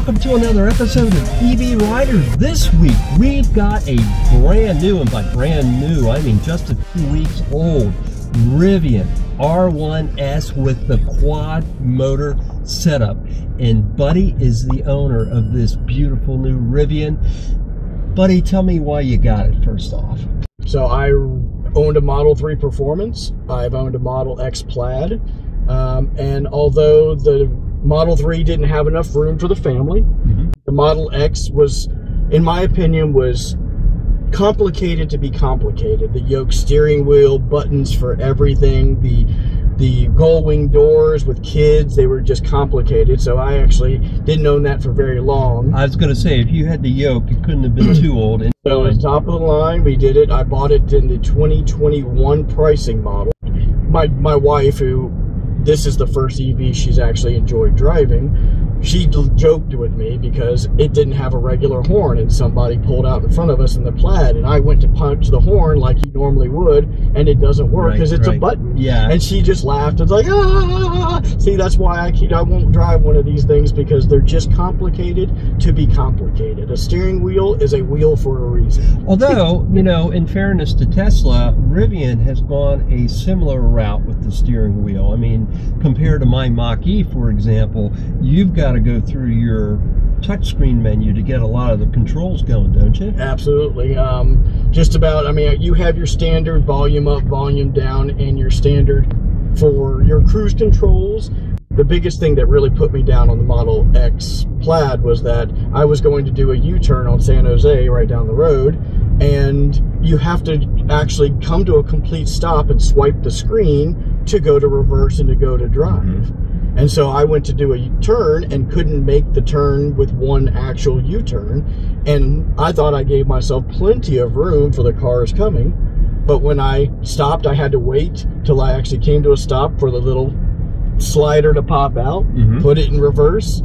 welcome to another episode of EV Riders. This week we've got a brand new, and by brand new I mean just a few weeks old, Rivian R1S with the quad motor setup. And Buddy is the owner of this beautiful new Rivian. Buddy, tell me why you got it first off. So I owned a Model 3 Performance. I've owned a Model X Plaid. And although the Model 3 didn't have enough room for the family, the Model X was, in my opinion, was complicated to be complicated. The yoke steering wheel, buttons for everything, the gull-wing doors with kids, they were just complicated. So I actually didn't own that for very long. I was going to say, if you had the yoke, it couldn't have been too old. So it's top of the line. We did it. I bought it in the 2021 pricing model. My wife, who this is the first EV she's actually enjoyed driving, she joked with me because it didn't have a regular horn, and somebody pulled out in front of us in the Plaid, and I went to punch the horn like you normally would, and it doesn't work because it's a button. Yeah. And she just laughed. It's like, ah! See, that's why I won't drive one of these things, because they're just complicated to be complicated. A steering wheel is a wheel for a reason. Although, you know, in fairness to Tesla, Rivian has gone a similar route with the steering wheel. I mean, compared to my Mach-E, for example, you've got to go through your touchscreen menu to get a lot of the controls going, don't you? Absolutely. Just about, I mean, you have your standard volume up, volume down, and your standard for your cruise controls. The biggest thing that really put me down on the Model X Plaid was that I was going to do a U-turn on San Jose right down the road, and you have to actually come to a complete stop and swipe the screen to go to reverse and to go to drive. And so I went to do a turn and couldn't make the turn with one actual U-turn. And I thought I gave myself plenty of room for the cars coming. But when I stopped, I had to wait till I actually came to a stop for the little slider to pop out, put it in reverse,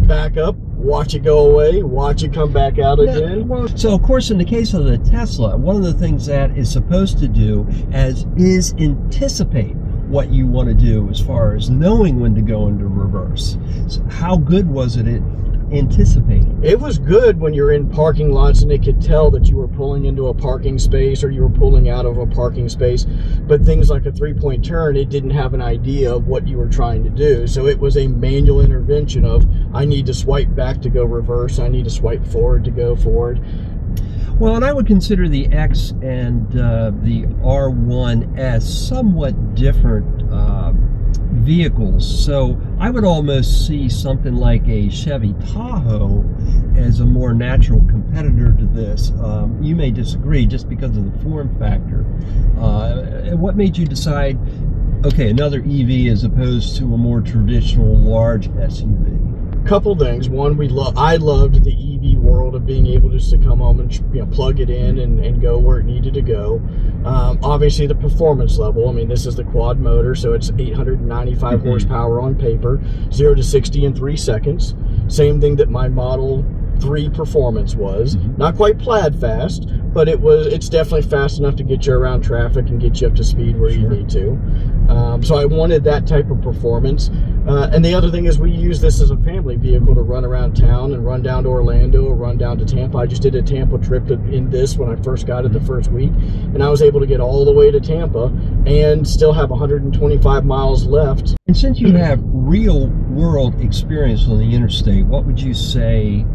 back up, watch it go away, watch it come back out again. So, of course, in the case of the Tesla, one of the things that is supposed to do is anticipate what you want to do as far as knowing when to go into reverse. So how good was it at anticipating? It was good when you're in parking lots and it could tell that you were pulling into a parking space or you were pulling out of a parking space. But things like a three-point turn, it didn't have an idea of what you were trying to do. So it was a manual intervention of, I need to swipe back to go reverse, I need to swipe forward to go forward. Well, and I would consider the X and the R1S somewhat different vehicles. So I would almost see something like a Chevy Tahoe as a more natural competitor to this. You may disagree just because of the form factor. What made you decide, okay, another EV as opposed to a more traditional large SUV? Couple things. One, I loved the EV world of being able just to come home and plug it in and go where it needed to go. Obviously the performance level, I mean, this is the quad motor, so it's 895 horsepower on paper, 0 to 60 in 3 seconds. Same thing that my Model 3 Performance was. Not quite Plaid fast, but it's definitely fast enough to get you around traffic and get you up to speed where you need to. So I wanted that type of performance. And the other thing is, we use this as a family vehicle to run around town and run down to Orlando or run down to Tampa. I just did a Tampa trip in this when I first got it the first week, and I was able to get all the way to Tampa and still have 125 miles left. And since you have real world experience on the interstate, what would you say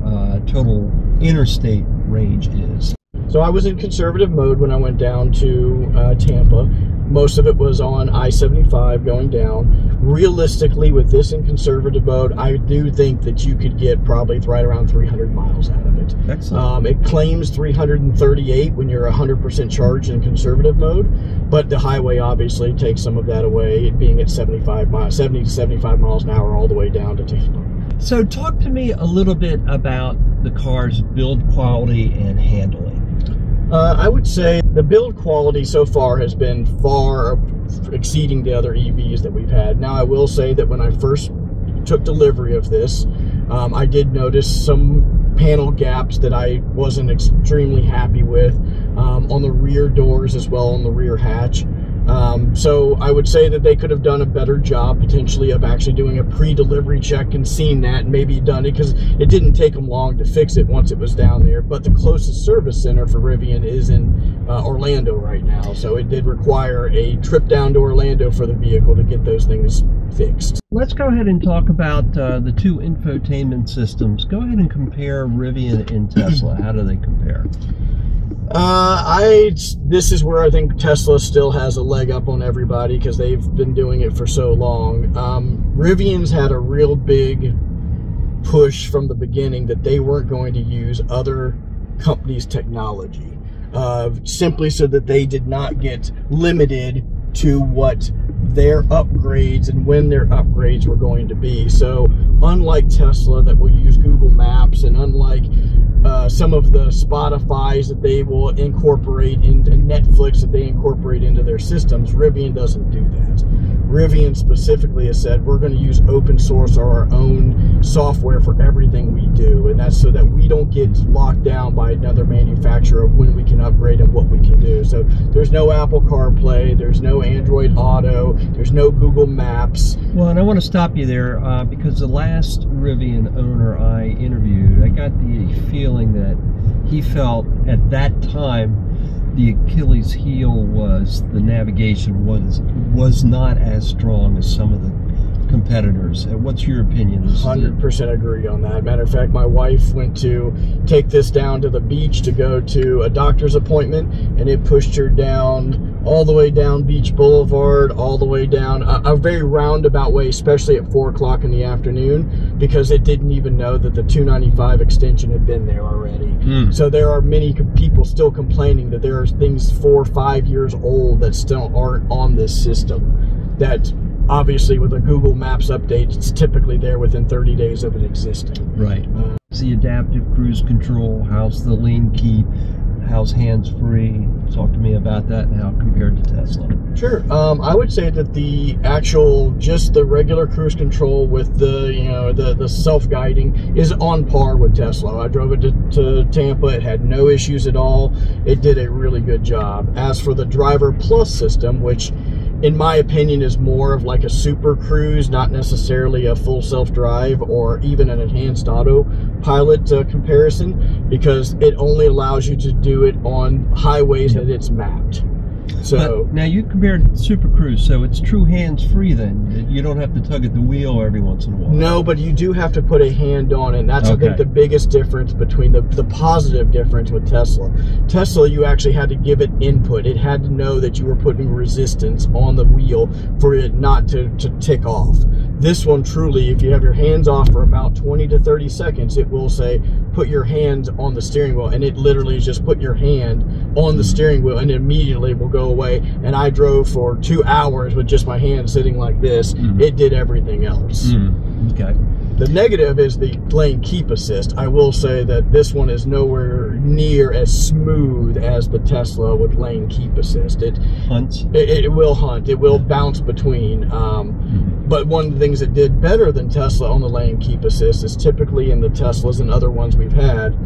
total interstate range is? So I was in conservative mode when I went down to Tampa. Most of it was on I-75 going down. Realistically, with this in conservative mode, I do think that you could get probably right around 300 miles out of it. Excellent. It claims 338 when you're 100% charged in conservative mode, but the highway obviously takes some of that away, it being at 70 to 75 miles an hour all the way down to Tampa. So talk to me a little bit about the car's build quality and handling. I would say the build quality so far has been far exceeding the other EVs that we've had. Now, I will say that when I first took delivery of this, I did notice some panel gaps that I wasn't extremely happy with on the rear doors as well on the rear hatch. So I would say that they could have done a better job potentially of actually doing a pre-delivery check and seeing that and maybe done it, because it didn't take them long to fix it once it was down there. But the closest service center for Rivian is in Orlando right now, so it did require a trip down to Orlando for the vehicle to get those things fixed. Let's go ahead and talk about the two infotainment systems. Go ahead and compare Rivian and Tesla. How do they compare? This is where I think Tesla still has a leg up on everybody, because they've been doing it for so long. Rivian's had a real big push from the beginning that they weren't going to use other companies' technology, simply so that they did not get limited to what their upgrades and when their upgrades were going to be. So unlike Tesla that will use Google Maps, and unlike some of the Spotify's that they will incorporate into Netflix that they incorporate into their systems, Rivian doesn't do that. Rivian specifically has said we're going to use open source or our own software for everything we do, and that's so that we don't get locked down by another manufacturer of when we can upgrade and what we can do. So there's no Apple CarPlay, there's no Android Auto, there's no Google Maps. Well, and I want to stop you there because the last Rivian owner I interviewed, I got the feeling that he felt at that time the Achilles heel was the navigation was not as strong as some of the competitors. What's your opinion? 100% agree on that. Matter of fact, my wife went to take this down to the beach to go to a doctor's appointment, and it pushed her down all the way down Beach Boulevard, all the way down a very roundabout way, especially at 4 o'clock in the afternoon, because it didn't even know that the 295 extension had been there already. So there are many people still complaining that there are things 4 or 5 years old that still aren't on this system, that obviously with a Google Maps update, it's typically there within 30 days of it existing. Right. The adaptive cruise control, how's the lane keep, how's hands-free? Talk to me about that and how compared to Tesla. Sure. I would say that the actual, just the regular cruise control with the, the self-guiding is on par with Tesla. I drove it to Tampa. It had no issues at all. It did a really good job. As for the Driver Plus system, which in my opinion is more of like a super cruise, not necessarily a full self-drive or even an enhanced autopilot comparison, because it only allows you to do it on highways that it's mapped. So but now you compared Super Cruise, so it's true hands-free then. You don't have to tug at the wheel every once in a while. No, but you do have to put a hand on it, and that's I think the biggest difference between the positive difference with Tesla. Tesla, you actually had to give it input. It had to know that you were putting resistance on the wheel for it not to tick off. This one, truly, if you have your hands off for about 20 to 30 seconds, it will say, put your hands on the steering wheel, and it literally is just put your hand on the steering wheel, and it immediately will go away. And I drove for 2 hours with just my hand sitting like this. It did everything else. Okay. The negative is the lane keep assist. I will say that this one is nowhere near as smooth as the Tesla with lane keep assist. It hunts. It will hunt. It will bounce between. But one of the things that did better than Tesla on the lane keep assist is typically in the Teslas and other ones we've had,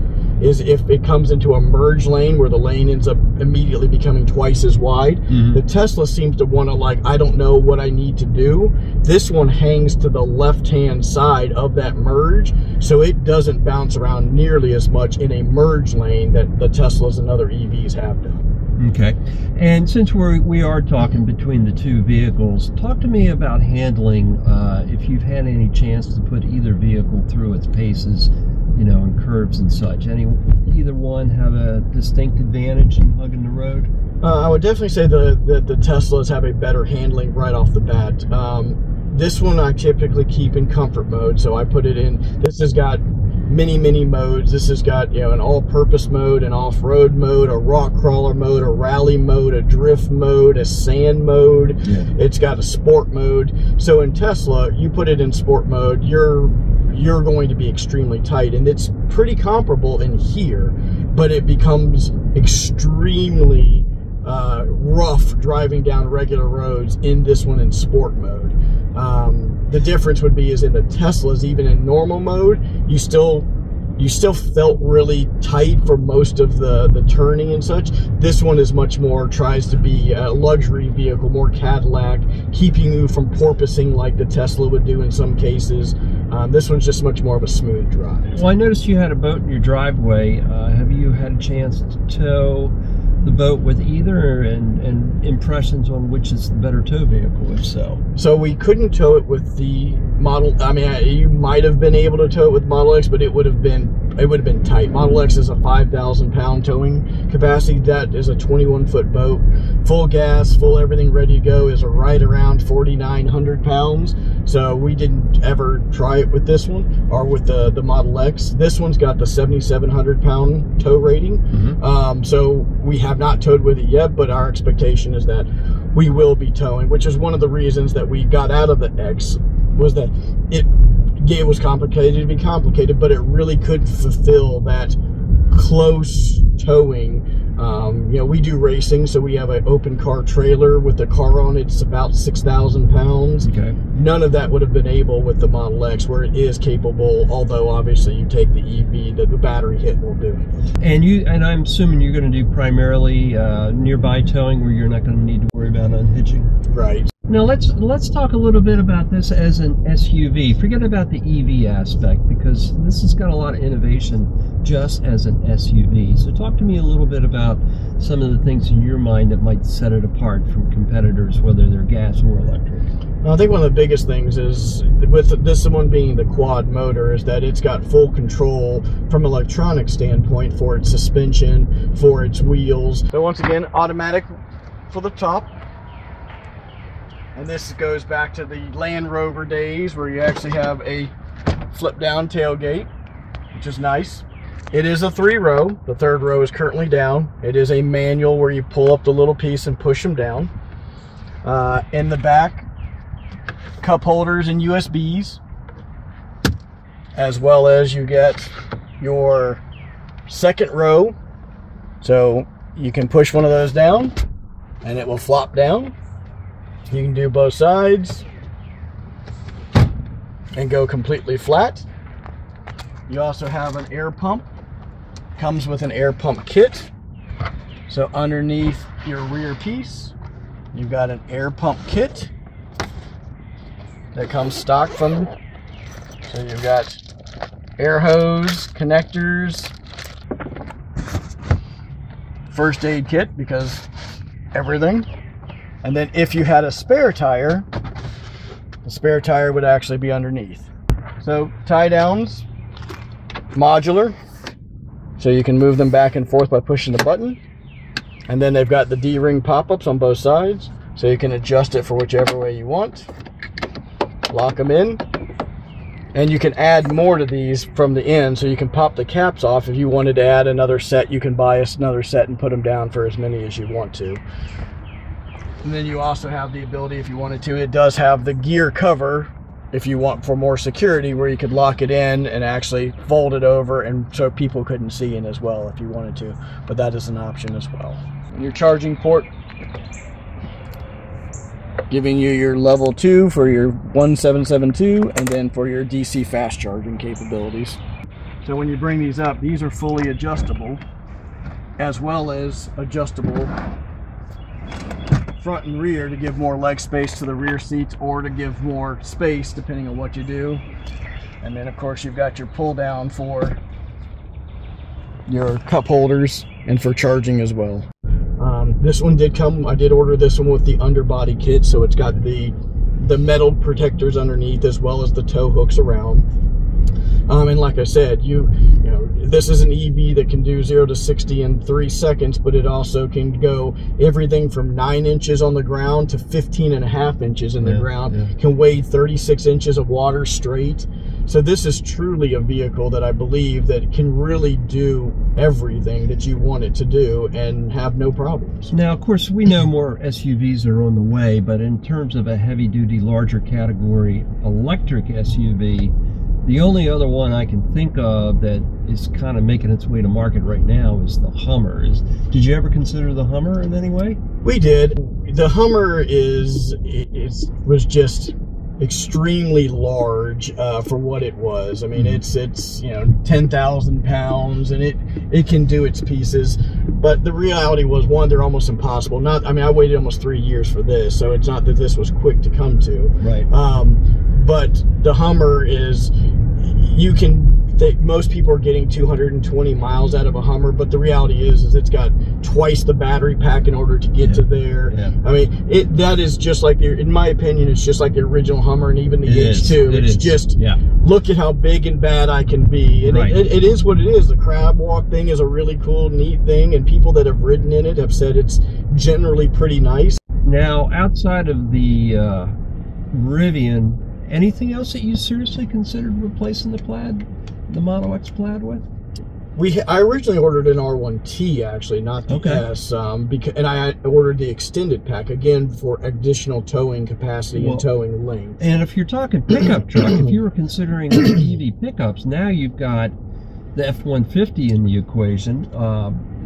is if it comes into a merge lane where the lane ends up immediately becoming twice as wide, the Tesla seems to want to, like, I don't know what I need to do. This one hangs to the left-hand side of that merge, so it doesn't bounce around nearly as much in a merge lane that the Teslas and other EVs have done. Okay, and since we are talking between the two vehicles, talk to me about handling, if you've had any chance to put either vehicle through its paces, and curves and such. Either one have a distinct advantage in hugging the road? I would definitely say that the Teslas have a better handling right off the bat. This one I typically keep in comfort mode, so I put it in. This has got many modes. This has got an all-purpose mode, an off-road mode, a rock crawler mode, a rally mode, a drift mode, a sand mode. It's got a sport mode. So in Tesla, you put it in sport mode, you're going to be extremely tight, and it's pretty comparable in here, but it becomes extremely rough driving down regular roads in this one in sport mode. The difference would be is in the Teslas, even in normal mode, you still you still felt really tight for most of the turning and such. This one is much more, tries to be a luxury vehicle, more Cadillac, keeping you from porpoising like the Tesla would do in some cases. This one's just much more of a smooth drive. Well, I noticed you had a boat in your driveway. Have you had a chance to tow the boat with either, and impressions on which is the better tow vehicle, if so? So we couldn't tow it with the Model, I mean, you might have been able to tow it with Model X, but it would have been tight. Model X is a 5,000 pound towing capacity. That is a 21-foot boat. Full gas, full everything ready to go is right around 4,900 pounds. So we didn't ever try it with this one, or with the Model X. This one's got the 7,700 pound tow rating. So we have not towed with it yet, but our expectation is that we will be towing, which is one of the reasons that we got out of the X, was that it was complicated to be complicated, but it really could fulfill that close towing. You know, we do racing, so we have an open car trailer with the car on it. It's about 6,000 pounds. Okay. None of that would have been able with the Model X, where it is capable, although obviously you take the EV, the battery hit will do it. And I'm assuming you're going to do primarily nearby towing, where you're not going to need to worry about unhitching. Right. Now let's talk a little bit about this as an SUV. Forget about the EV aspect, because this has got a lot of innovation just as an SUV. So talk to me a little bit about some of the things in your mind that might set it apart from competitors, whether they're gas or electric. Well, I think one of the biggest things is, with this one being the quad motor, is that it's got full control from an electronic standpoint for its suspension, for its wheels. So once again, automatic for the top. And this goes back to the Land Rover days, where you actually have a flip down tailgate, which is nice. It is a 3-row. The 3rd row is currently down. It is a manual where you pull up the little piece and push them down. In the back, cup holders and USBs, as well as you get your 2nd row. So you can push one of those down and it will flop down. You can do both sides and go completely flat. You also have an air pump. Comes with an air pump kit. So underneath your rear piece, you've got an air pump kit that comes stock from. So you've got air hose, connectors, first aid kit, because everything. And then if you had a spare tire, the spare tire would actually be underneath. So tie downs, modular, so you can move them back and forth by pushing the button. And then they've got the D-ring pop-ups on both sides, so you can adjust it for whichever way you want. Lock them in. And you can add more to these from the end, so you can pop the caps off. If you wanted to add another set, you can buy us another set and put them down for as many as you want to. And then you also have the ability, if you wanted to, it does have the gear cover, if you want for more security, where you could lock it in and actually fold it over, and so people couldn't see in as well if you wanted to. But that is an option as well. And your charging port, giving you your level 2 for your 1772, and then for your DC fast charging capabilities. So when you bring these up, these are fully adjustable, as well as adjustable front and rear to give more leg space to the rear seats, or to give more space depending on what you do. And then of course you've got your pull down for your cup holders and for charging as well. This one did come, I did order this one with the underbody kit, so it's got the metal protectors underneath as well as the tow hooks around. And like I said, you know, this is an EV that can do 0 to 60 in 3 seconds, but it also can go everything from 9 inches on the ground to 15.5 inches in the ground. Can weigh 36 inches of water straight. So this is truly a vehicle that I believe that can really do everything that you want it to do and have no problems. Now, of course, we know more SUVs are on the way, but in terms of a heavy-duty, larger category electric SUV, the only other one I can think of that is kind of making its way to market right now is the Hummer. Did you ever consider the Hummer in any way? We did. The Hummer was just extremely large for what it was. I mean, it's 10,000 pounds, and it can do its pieces. But the reality was, one, they're almost impossible. I waited almost 3 years for this, so it's not that this was quick to come to. Right. But the Hummer is, most people are getting 220 miles out of a Hummer, but the reality is it's got twice the battery pack in order to get to there. Yeah. I mean, that is just like in my opinion, it's just like the original Hummer, and even the H2. It's just, look at how big and bad I can be. And it is what it is. The crab walk thing is a really cool, neat thing, and people that have ridden in it have said it's generally pretty nice. Now, outside of the Rivian, anything else that you seriously considered replacing the Model X Plaid with? I originally ordered an R1T, actually, not the S, and I ordered the extended pack, again, for additional towing capacity and towing length. And if you're talking pickup truck, if you were considering EV pickups, now you've got the F-150 in the equation.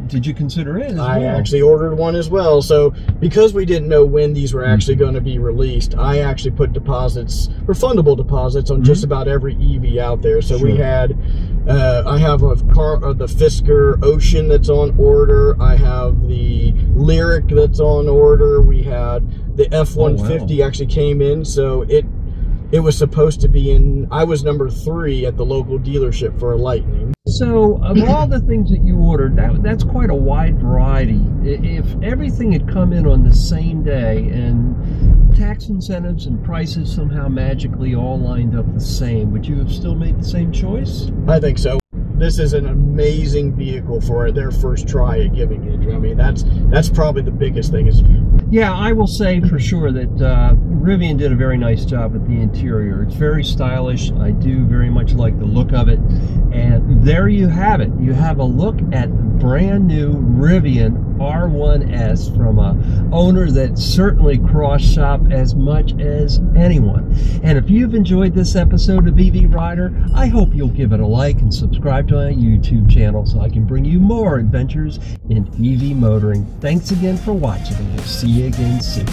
Did you consider it as well? I actually ordered one as well. So because we didn't know when these were actually going to be released, I actually put deposits, refundable deposits, on just about every EV out there. So we had, I have the Fisker Ocean that's on order. I have the Lyriq that's on order. We had the F-150 actually came in. So it was supposed to be in, I was number 3 at the local dealership for a Lightning. So, of all the things that you ordered, that's quite a wide variety. If everything had come in on the same day and tax incentives and prices somehow magically all lined up the same, would you have still made the same choice? I think so. This is an amazing vehicle for their first try at giving it. I mean, that's probably the biggest thing. Yeah, I will say for sure that Rivian did a very nice job with the interior. It's very stylish. I do very much like the look of it. And there you have it. You have a look at the brand new Rivian R1S from a owner that certainly cross-shop as much as anyone. And if you've enjoyed this episode of EV Rider, I hope you'll give it a like and subscribe to my YouTube channel so I can bring you more adventures in EV motoring. Thanks again for watching, and we'll see you again soon.